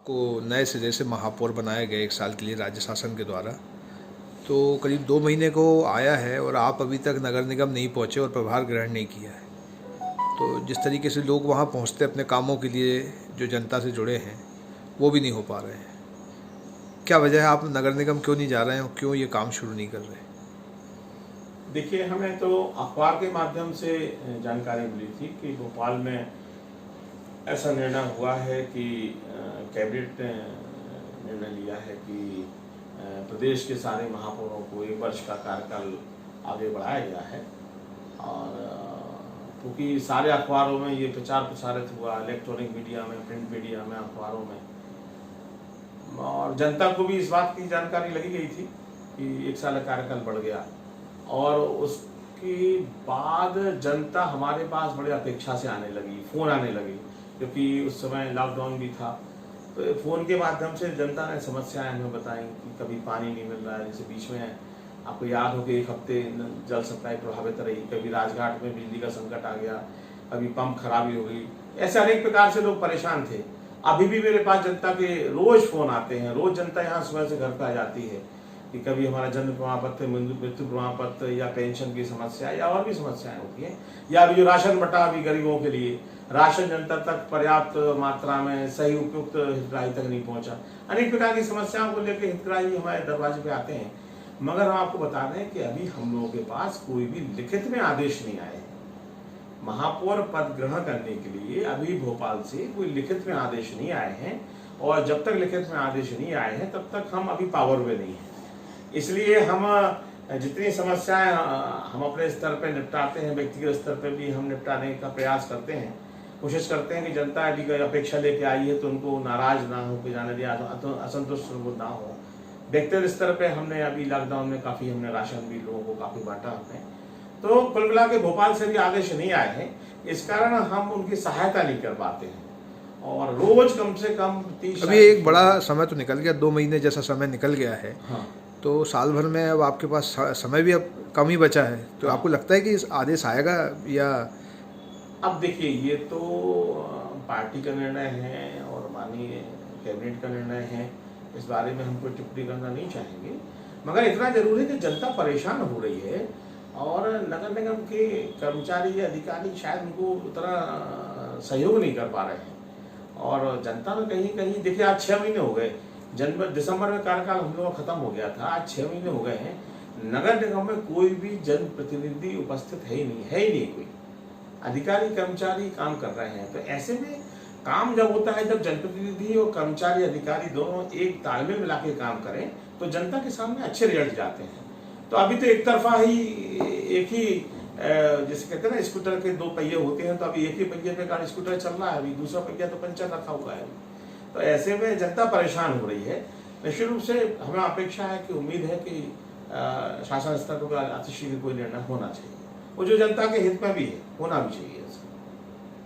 को नए सिरे से महापौर बनाया गया 1 साल के लिए राज्य शासन के द्वारा। तो करीब 2 महीने को आया है और आप अभी तक नगर निगम नहीं पहुँचे और प्रभार ग्रहण नहीं किया है। तो जिस तरीके से लोग वहाँ पहुँचते अपने कामों के लिए, जो जनता से जुड़े हैं, वो भी नहीं हो पा रहे हैं। क्या वजह है, आप नगर निगम क्यों नहीं जा रहे हैं और क्यों ये काम शुरू नहीं कर रहे? देखिए, हमें तो अखबार के माध्यम से जानकारी मिली थी कि भोपाल में ऐसा निर्णय हुआ है कि कैबिनेट ने निर्णय लिया है कि प्रदेश के सारे महापौरों को 1 वर्ष का कार्यकाल आगे बढ़ाया गया है। और क्योंकि सारे अखबारों में ये प्रचार प्रसारित हुआ, इलेक्ट्रॉनिक मीडिया में, प्रिंट मीडिया में, अखबारों में, और जनता को भी इस बात की जानकारी लगी गई थी कि 1 साल का कार्यकाल बढ़ गया। और उसके बाद जनता हमारे पास बड़ी अपेक्षा से आने लगी, फ़ोन आने लगी, क्योंकि उस समय लॉकडाउन भी था। तो फ़ोन के माध्यम से जनता ने समस्याएं हमें बताई कि कभी पानी नहीं मिल रहा है, जैसे बीच में आपको याद हो कि 1 हफ्ते जल सप्लाई प्रभावित रही, कभी राजघाट में बिजली का संकट आ गया, कभी पंप खराबी हो गई, ऐसे अनेक प्रकार से लोग परेशान थे। अभी भी मेरे पास जनता के रोज फ़ोन आते हैं, रोज जनता यहाँ सुबह से घर पर आ जाती है कि कभी हमारा जन्म प्रमाण पत्र, मृत्यु प्रमाण पत्र, या पेंशन की समस्या, या और भी समस्याएं होती हैं, या अभी जो राशन बटा अभी गरीबों के लिए, राशन जनता तक पर्याप्त मात्रा में सही उपयुक्त हितग्राही तक नहीं पहुंचा। अनेक प्रकार की समस्याओं को लेकर हितग्राही हमारे दरवाजे पे आते हैं। मगर हम आपको बता दें कि अभी हम लोगों के पास कोई भी लिखित में आदेश नहीं आए हैं महापौर पद ग्रहण करने के लिए। अभी भोपाल से कोई लिखित में आदेश नहीं आए हैं, और जब तक लिखित में आदेश नहीं आए हैं तब तक हम अभी पावर में नहीं हैं। इसलिए हम जितनी समस्याएं हम अपने स्तर पर निपटाते हैं, व्यक्तिगत स्तर पर भी हम निपटाने का प्रयास करते हैं, कोशिश करते हैं कि जनता यदि कोई अपेक्षा लेके आई है तो उनको नाराज ना हो के जाने दिया, असंतुष्ट ना हो। व्यक्तिगत स्तर पे हमने अभी लॉकडाउन में काफ़ी हमने राशन भी लोगों को काफ़ी बांटा हमने। तो कुल मिला के भोपाल से भी आदेश नहीं आए हैं, इस कारण हम उनकी सहायता नहीं कर पाते हैं। और रोज कम से कम 30 अभी एक बड़ा समय तो निकल गया, 2 महीने जैसा समय निकल गया है। हाँ। तो साल भर में अब आपके पास समय भी अब कम ही बचा है, तो आपको लगता है कि इस आदेश आएगा या? अब देखिए, ये तो पार्टी का निर्णय है और माननीय कैबिनेट का निर्णय है, इस बारे में हम कोई टिप्पणी करना नहीं चाहेंगे। मगर इतना जरूर है कि जनता परेशान हो रही है, और नगर निगम के कर्मचारी या अधिकारी शायद उनको उतना सहयोग नहीं कर पा रहे हैं। और जनता में कहीं कहीं देखिए, आज 6 महीने हो गए, दिसंबर में कार्यकाल हम लोगों का खत्म हो गया था, आज 6 महीने हो गए हैं, नगर निगम में कोई भी जनप्रतिनिधि उपस्थित है ही नहीं कोई। अधिकारी कर्मचारी काम कर रहे हैं। तो ऐसे में काम जब होता है, जब जनप्रतिनिधि और कर्मचारी अधिकारी दोनों एक तालमेल मिला के काम करें, तो जनता के सामने अच्छे रिजल्ट जाते हैं। तो अभी तो एक तरफा ही, एक ही जैसे कहते हैं ना, स्कूटर के 2 पहिए होते हैं, तो अभी एक ही पहिए पे गाड़ी स्कूटर चल रहा है, अभी दूसरा पहिया तो पंचर रखा हुआ है। तो ऐसे में जनता परेशान हो रही है। निश्चित रूप से हमें अपेक्षा है कि उम्मीद है कि शासन स्तर पर अतिशीघ्र कोई निर्णय होना चाहिए, वो जो जनता के हित में भी है, होना भी चाहिए।